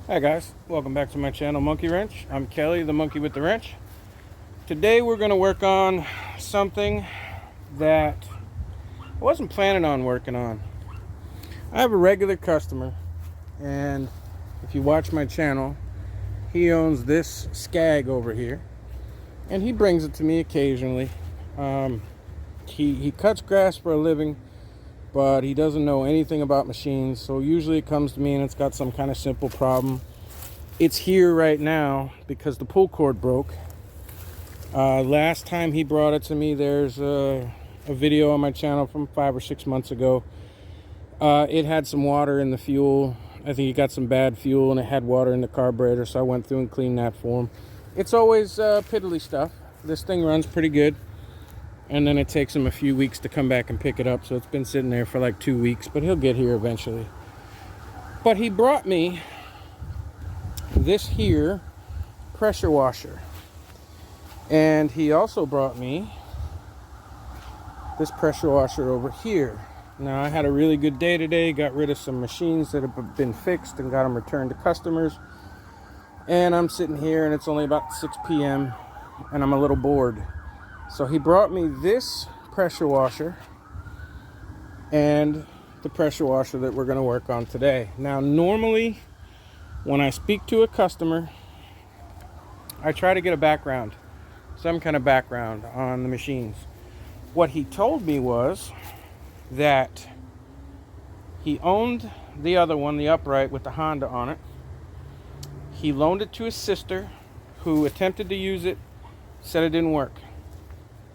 Hi guys, welcome back to my channel Monkey Wrench. I'm Kelly, the monkey with the wrench. Today we're going to work on something that I wasn't planning on working on. I have a regular customer, and if you watch my channel, he owns this Skag over here, and he brings it to me occasionally. He cuts grass for a living, but he doesn't know anything about machines, so usually it comes to me and it's got some kind of simple problem. It's here right now because the pull cord broke. Last time he brought it to me, there's a video on my channel from 5 or 6 months ago. It had some water in the fuel. I think he got some bad fuel and it had water in the carburetor, so I went through and cleaned that for him. It's always piddly stuff. This thing runs pretty good, and then it takes him a few weeks to come back and pick it up, so it's been sitting there for like 2 weeks, but he'll get here eventually. But he brought me this here pressure washer, and he also brought me this pressure washer over here. Now, I had a really good day today, got rid of some machines that have been fixed and got them returned to customers, and I'm sitting here and it's only about 6 p.m. and I'm a little bored. So he brought me this pressure washer and the pressure washer that we're going to work on today. Now, normally when I speak to a customer, I try to get a background, some kind of background on the machines. What he told me was that he owned the other one, the upright with the Honda on it. He loaned it to his sister, who attempted to use it, said it didn't work.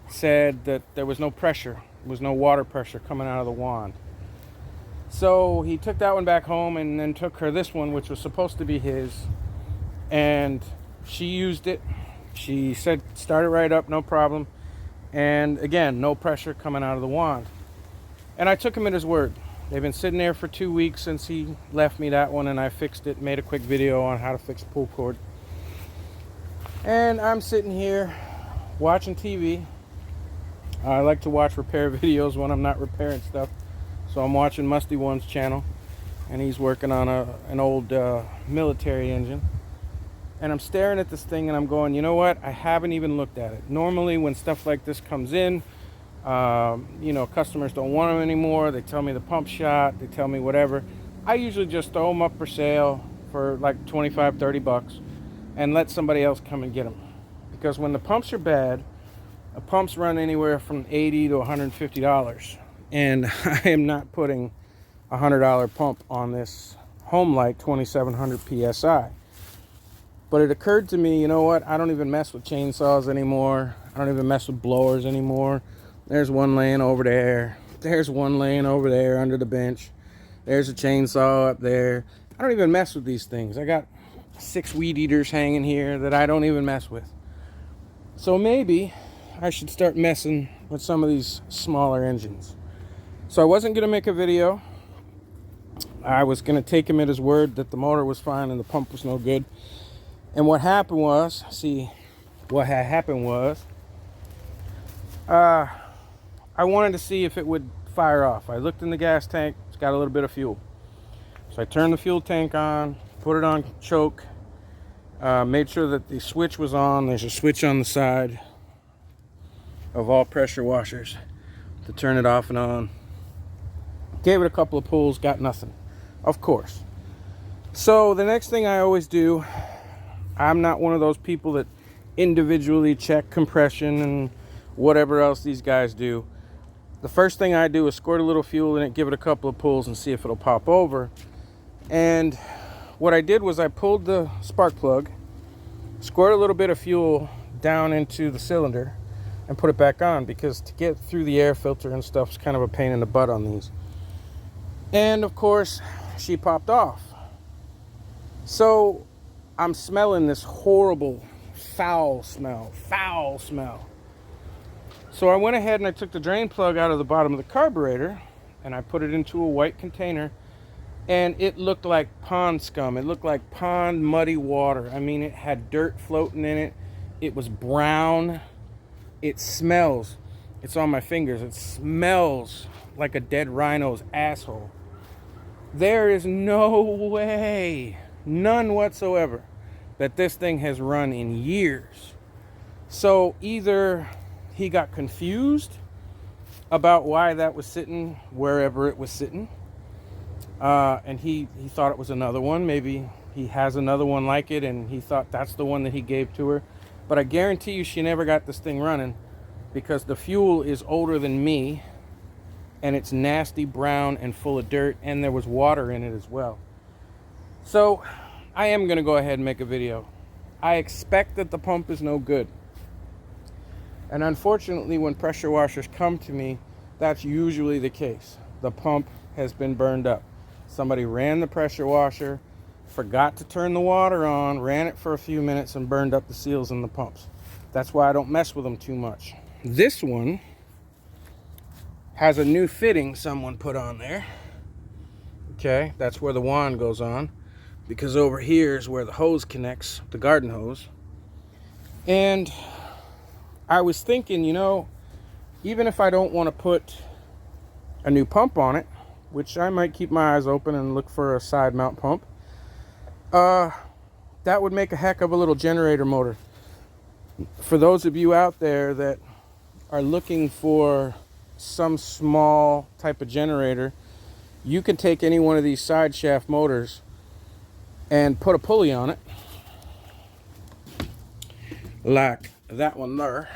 Said that there was no pressure, there was no water pressure coming out of the wand. So he took that one back home and then took her this one, which was supposed to be his, and she used it. She said start it right up, no problem, and again, no pressure coming out of the wand. And I took him at his word. They've been sitting there for 2 weeks since he left me that one, and I fixed it, made a quick video on how to fix a pull cord. And I'm sitting here watching TV. I like to watch repair videos when I'm not repairing stuff. So I'm watching Musty One's channel, and he's working on an old military engine. And I'm staring at this thing and I'm going, you know what? I haven't even looked at it. Normally when stuff like this comes in, customers don't want them anymore. They tell me the pump shot, they tell me whatever. I usually just throw them up for sale for like 25, 30 bucks and let somebody else come and get them. Because when the pumps are bad, pumps run anywhere from $80 to $150, and I am not putting a $100 pump on this Homelite 2700 psi. But it occurred to me, you know what? I don't even mess with chainsaws anymore. I don't even mess with blowers anymore. There's one laying over there. There's one laying over there under the bench. There's a chainsaw up there. I don't even mess with these things. I got 6 weed eaters hanging here that I don't even mess with. So maybe I should start messing with some of these smaller engines. So I wasn't going to make a video. I was going to take him at his word that the motor was fine and the pump was no good. And what happened was, I wanted to see if it would fire off. I looked in the gas tank, it's got a little bit of fuel. So I turned the fuel tank on, put it on choke, made sure that the switch was on. There's a switch on the side of all pressure washers to turn it off and on. Gave it a couple of pulls, got nothing, of course. So the next thing I always do, I'm not one of those people that individually check compression and whatever else these guys do. The first thing I do is squirt a little fuel in it, give it a couple of pulls and see if it'll pop over. And what I did was I pulled the spark plug, squirt a little bit of fuel down into the cylinder and put it back on, because to get through the air filter and stuff is kind of a pain in the butt on these. And of course, she popped off. So I'm smelling this horrible foul smell. So I went ahead and I took the drain plug out of the bottom of the carburetor and I put it into a white container, and it looked like pond scum. It looked like pond muddy water. I mean, it had dirt floating in it. It was brown. It smells, it's on my fingers, it smells like a dead rhino's asshole. There is no way none whatsoever, that this thing has run in years. So either he got confused about why that was sitting wherever it was sitting, and he thought it was another one. Maybe he has another one like it and he thought that's the one that he gave to her. But I guarantee you she never got this thing running, because the fuel is older than me, and it's nasty brown and full of dirt, and there was water in it as well. So I am going to go ahead and make a video. I expect that the pump is no good. And unfortunately, when pressure washers come to me, that's usually the case. The pump has been burned up. Somebody ran the pressure washer, forgot to turn the water on, ran it for a few minutes, and burned up the seals in the pumps. That's why I don't mess with them too much. This one has a new fitting someone put on there. Okay, that's where the wand goes on, because over here is where the hose connects, the garden hose. And I was thinking, you know, even if I don't want to put a new pump on it, which I might keep my eyes open and look for a side mount pump, that would make a heck of a little generator motor. For those of you out there that are looking for some small type of generator, you can take any one of these side shaft motors and put a pulley on it, like that one there,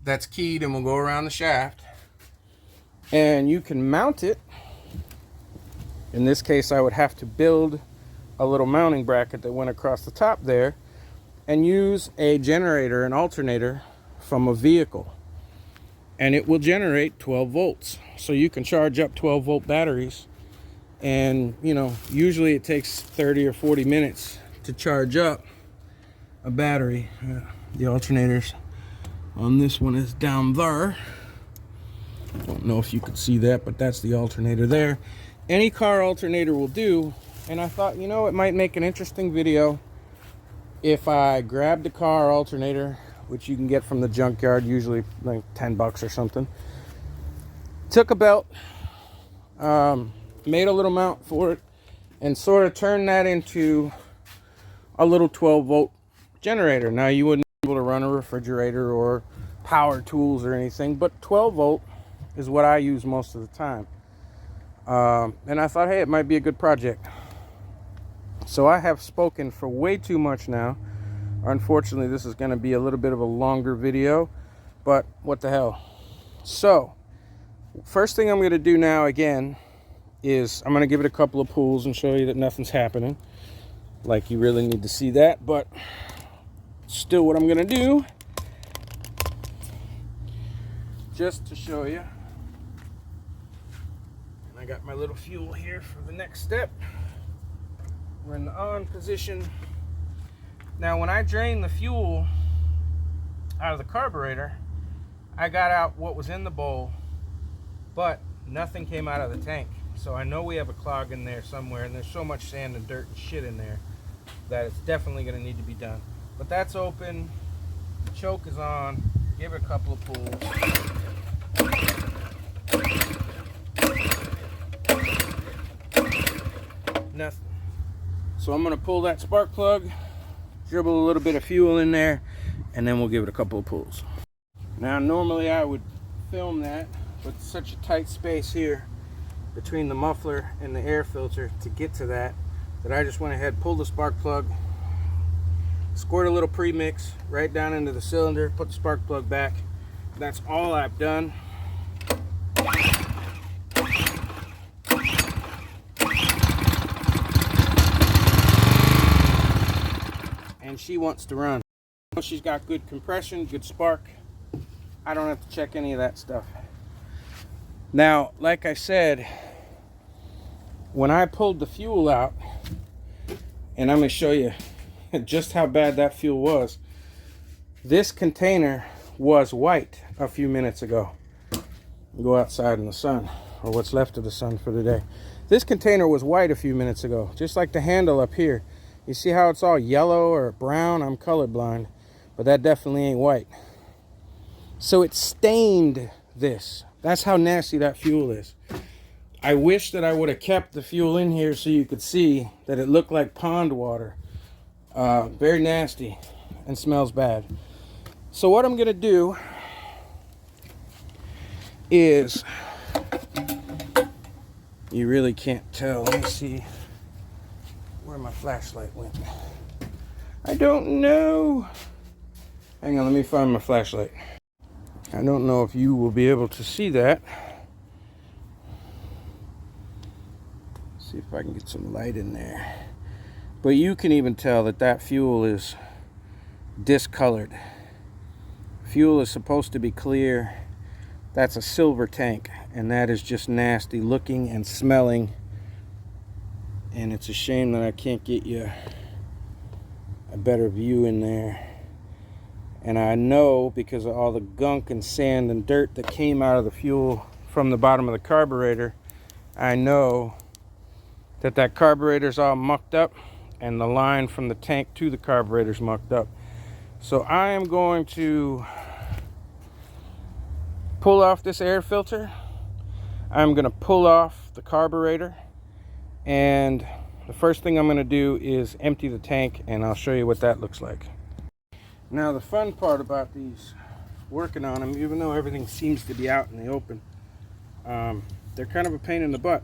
that's keyed and will go around the shaft, and you can mount it. In this case, I would have to build a little mounting bracket that went across the top there, and use a generator, an alternator from a vehicle, and it will generate 12 volts. So you can charge up 12 volt batteries, and you know, usually it takes 30 or 40 minutes to charge up a battery. The alternators on this one is down there. Don't know if you could see that, but that's the alternator there. Any car alternator will do. And I thought, you know, it might make an interesting video if I grabbed a car alternator, which you can get from the junkyard, usually like 10 bucks or something. Took a belt, made a little mount for it, and sort of turned that into a little 12 volt generator. Now, you wouldn't be able to run a refrigerator or power tools or anything, but 12 volt is what I use most of the time. And I thought, hey, it might be a good project. So I have spoken for way too much now. Unfortunately, this is going to be a little bit of a longer video, but what the hell. So first thing I'm going to do now again is I'm going to give it a couple of pulls and show you that nothing's happening. Like, you really need to see that, but still what I'm going to do, just to show you. And I got my little fuel here for the next step. We're in the on position. Now, when I drained the fuel out of the carburetor, I got out what was in the bowl, but nothing came out of the tank. So I know we have a clog in there somewhere, and there's so much sand and dirt and shit in there that it's definitely going to need to be done. But that's open, the choke is on, give it a couple of pulls. Nothing. So I'm going to pull that spark plug, dribble a little bit of fuel in there, and then we'll give it a couple of pulls. Now, normally I would film that, but such a tight space here between the muffler and the air filter to get to that I just went ahead, pulled the spark plug, squirt a little premix right down into the cylinder, put the spark plug back. That's all I've done. And she wants to run. She's got good compression, good spark. I don't have to check any of that stuff. Now, like I said, when I pulled the fuel out, and I'm going to show you just how bad that fuel was. This container was white a few minutes ago. Go outside in the sun, or what's left of the sun for the day. This container was white a few minutes ago, just like the handle up here. You see how it's all yellow or brown? I'm colorblind, but that definitely ain't white. So it stained this. That's how nasty that fuel is. I wish that I would have kept the fuel in here so you could see that it looked like pond water. Very nasty and smells bad. So what I'm gonna do is, you really can't tell. Let me see where my flashlight went. I don't know. Hang on, let me find my flashlight. I don't know if you will be able to see that. See if I can get some light in there. But you can even tell that that fuel is discolored. Fuel is supposed to be clear. That's a silver tank, and that is just nasty looking and smelling. And it's a shame that I can't get you a better view in there. And I know, because of all the gunk and sand and dirt that came out of the fuel from the bottom of the carburetor, I know that that carburetor's all mucked up, and the line from the tank to the carburetor's mucked up. So I am going to pull off this air filter. I'm going to pull off the carburetor, and the first thing I'm going to do is empty the tank, and I'll show you what that looks like. Now the fun part about these, working on them, even though everything seems to be out in the open, they're kind of a pain in the butt.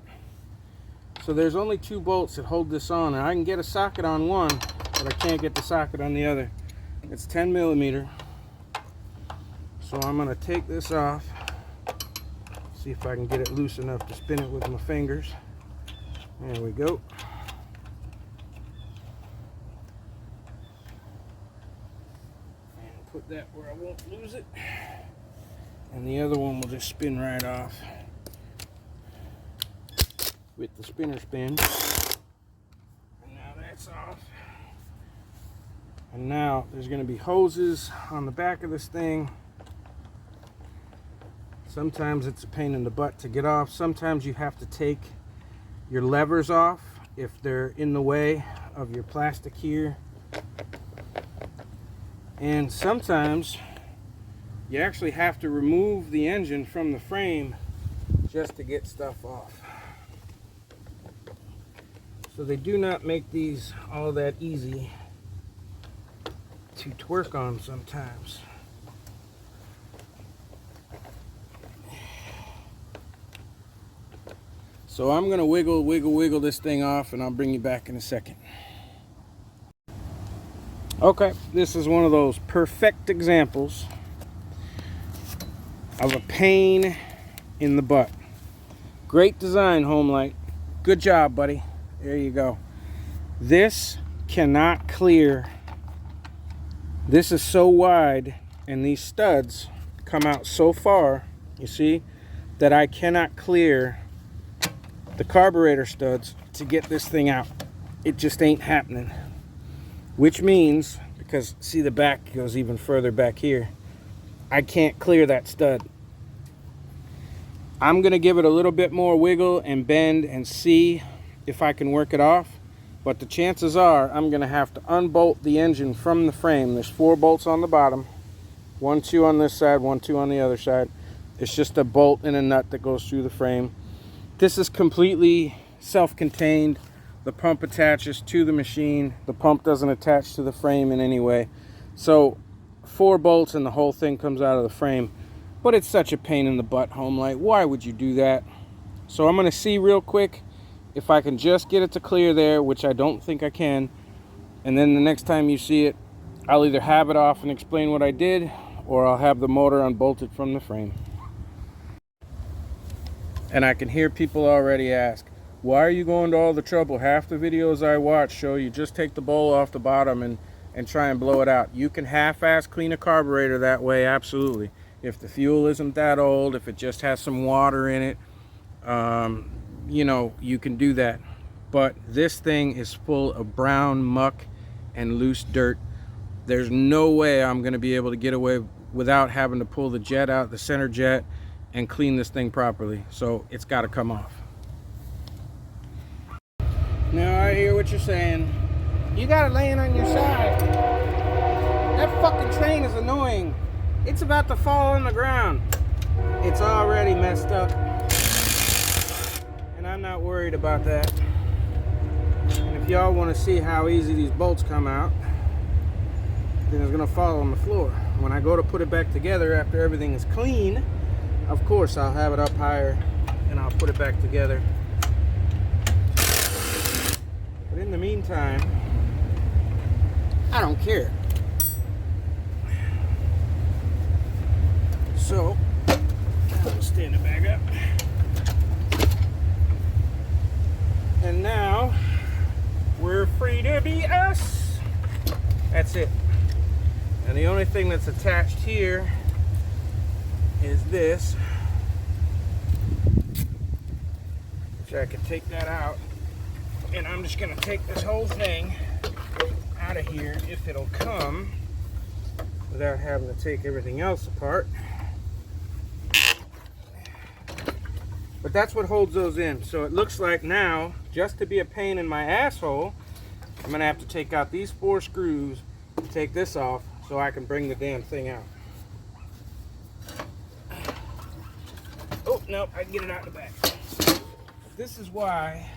So there's only 2 bolts that hold this on, and I can get a socket on one, but I can't get the socket on the other. It's 10 millimeter. So I'm going to take this off, see if I can get it loose enough to spin it with my fingers. There we go. And put that where I won't lose it. And the other one will just spin right off with the spinner spin. And now that's off. And now there's going to be hoses on the back of this thing. Sometimes it's a pain in the butt to get off. Sometimes you have to take your levers off if they're in the way of your plastic here. And sometimes you actually have to remove the engine from the frame just to get stuff off. So they do not make these all that easy to twerk on sometimes. So I'm going to wiggle this thing off, and I'll bring you back in a second. Okay, this is one of those perfect examples of a pain in the butt. Great design, Homelite. Good job, buddy. There you go. This cannot clear. This is so wide, and these studs come out so far, you see, that I cannot clear the carburetor studs to get this thing out. It just ain't happening. Which means, because see the back goes even further back here, I can't clear that stud. I'm gonna give it a little bit more wiggle and bend and see if I can work it off. But the chances are I'm gonna have to unbolt the engine from the frame. There's 4 bolts on the bottom. 1, 2 on this side, 1, 2 on the other side. It's just a bolt and a nut that goes through the frame. This is completely self-contained. The pump attaches to the machine. The pump doesn't attach to the frame in any way. So 4 bolts and the whole thing comes out of the frame. But it's such a pain in the butt, Homelite. Why would you do that? So I'm gonna see real quick if I can just get it to clear there, which I don't think I can. And then the next time you see it, I'll either have it off and explain what I did, or I'll have the motor unbolted from the frame. And I can hear people already ask, why are you going to all the trouble? Half the videos I watch show you just take the bowl off the bottom and try and blow it out. You can half-ass clean a carburetor that way, absolutely. If the fuel isn't that old, if it just has some water in it, you know, you can do that. But this thing is full of brown muck and loose dirt. There's no way I'm going to be able to get away without having to pull the jet out, the center jet, and clean this thing properly. So it's got to come off. Now I hear what you're saying. You got it laying on your side. That fucking train is annoying. It's about to fall on the ground. It's already messed up. I'm not worried about that. And if y'all want to see how easy these bolts come out, then it's gonna fall on the floor. When I go to put it back together after everything is clean, of course I'll have it up higher and I'll put it back together. But in the meantime, I don't care. So, I'll stand it back up. And now, we're free to be us. That's it. And the only thing that's attached here is this, which I can take that out. And I'm just gonna take this whole thing out of here if it'll come without having to take everything else apart. But that's what holds those in. So it looks like now, just to be a pain in my asshole, I'm gonna have to take out these 4 screws and take this off so I can bring the damn thing out. Oh, no, I can get it out the back. This is why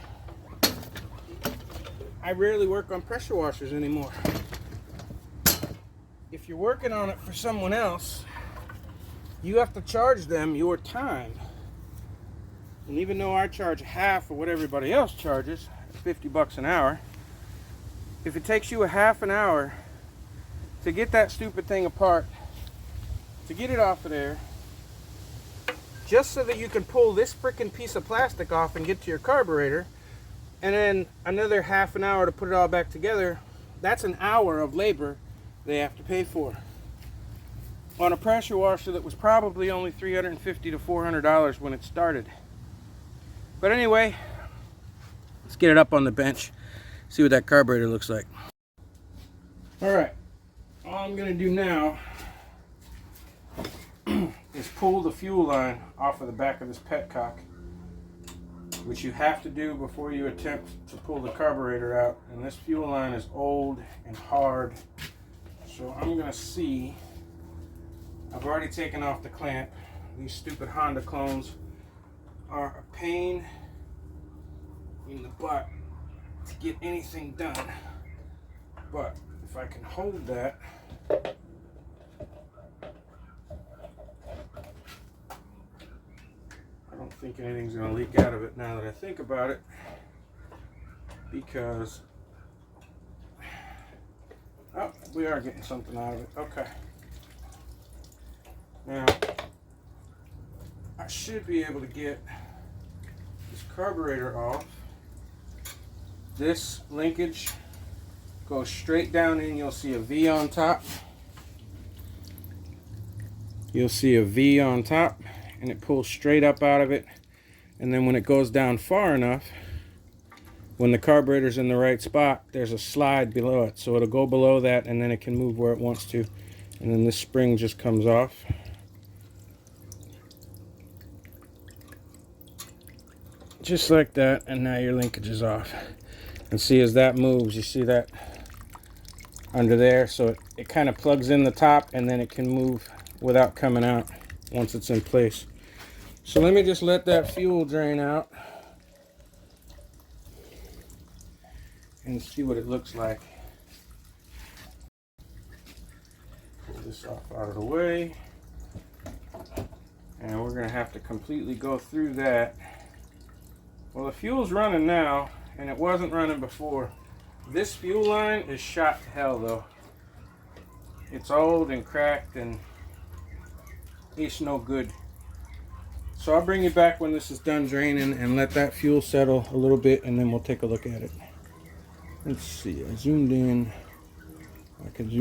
I rarely work on pressure washers anymore. If you're working on it for someone else, you have to charge them your time. And even though I charge half of what everybody else charges, 50 bucks an hour, if it takes you a half an hour to get that stupid thing apart, to get it off of there, just so that you can pull this frickin' piece of plastic off and get to your carburetor, and then another half an hour to put it all back together, that's an hour of labor they have to pay for. On a pressure washer that was probably only $350 to $400 when it started. But anyway, let's get it up on the bench, see what that carburetor looks like. Alright, all I'm going to do now is pull the fuel line off of the back of this petcock, which you have to do before you attempt to pull the carburetor out. And this fuel line is old and hard, so I'm going to see. I've already taken off the clamp. These stupid Honda clones are a pain in the butt to get anything done. But if I can hold that, I don't think anything's going to leak out of it now that I think about it, because oh, we are getting something out of it. Okay. Now, I should be able to get this carburetor off. This linkage goes straight down in. You'll see a V on top. You'll see a V on top, and it pulls straight up out of it. And then when it goes down far enough, when the carburetor's in the right spot, there's a slide below it. So it'll go below that, and then it can move where it wants to. And then this spring just comes off. Just like that, and now your linkage is off. And see, as that moves, you see that under there, so it kind of plugs in the top, and then it can move without coming out once it's in place. So let me just let that fuel drain out and see what it looks like. Pull this off out of the way, and we're gonna have to completely go through that. Well, the fuel's running now, and it wasn't running before. This fuel line is shot to hell, though. It's old and cracked, and it's no good. So I'll bring you back when this is done draining and let that fuel settle a little bit, and then we'll take a look at it. Let's see, I zoomed in. I can zoom